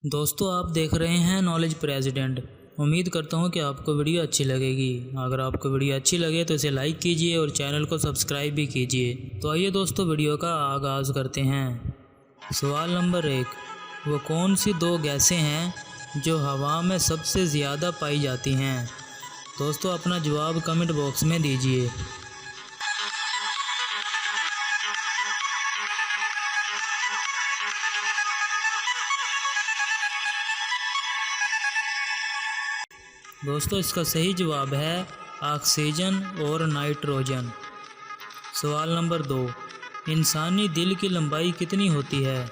दोस्तों आप देख रहे हैं नॉलेज प्रेसिडेंट। उम्मीद करता हूं कि आपको वीडियो अच्छी लगेगी। अगर आपको वीडियो अच्छी लगे तो इसे लाइक कीजिए और चैनल को सब्सक्राइब भी कीजिए। तो आइए दोस्तों वीडियो का आगाज़ करते हैं। सवाल नंबर 1, वो कौन सी दो गैसें हैं जो हवा में सबसे ज़्यादा पाई जाती हैं? दोस्तों अपना जवाब कमेंट बॉक्स में दीजिए। दोस्तों इसका सही जवाब है ऑक्सीजन और नाइट्रोजन। सवाल नंबर 2, इंसानी दिल की लंबाई कितनी होती है?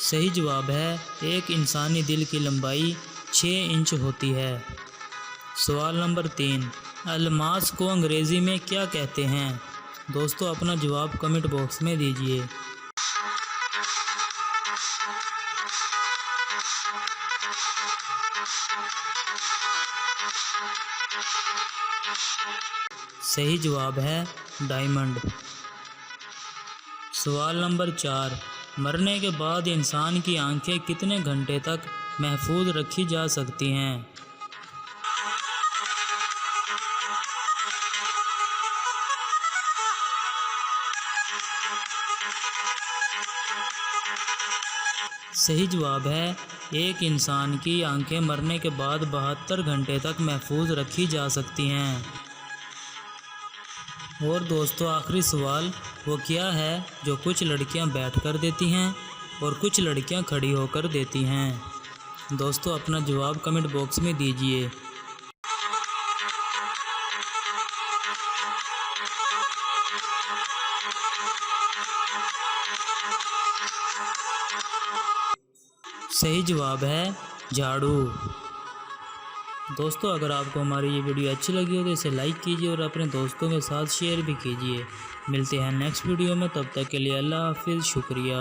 सही जवाब है एक इंसानी दिल की लंबाई 6 इंच होती है। सवाल नंबर 3, अलमास को अंग्रेज़ी में क्या कहते हैं? दोस्तों अपना जवाब कमेंट बॉक्स में दीजिए। सही जवाब है डायमंड। सवाल नंबर 4, मरने के बाद इंसान की आंखें कितने घंटे तक महफूज रखी जा सकती हैं? सही जवाब है एक इंसान की आंखें मरने के बाद 72 घंटे तक महफूज रखी जा सकती हैं। और दोस्तों आखिरी सवाल, वो क्या है जो कुछ लड़कियां बैठकर देती हैं और कुछ लड़कियां खड़ी होकर देती हैं? दोस्तों अपना जवाब कमेंट बॉक्स में दीजिए। सही जवाब है झाड़ू। दोस्तों अगर आपको हमारी ये वीडियो अच्छी लगी हो तो इसे लाइक कीजिए और अपने दोस्तों के साथ शेयर भी कीजिए। मिलते हैं नेक्स्ट वीडियो में, तब तक के लिए अल्लाह हाफिज़, शुक्रिया।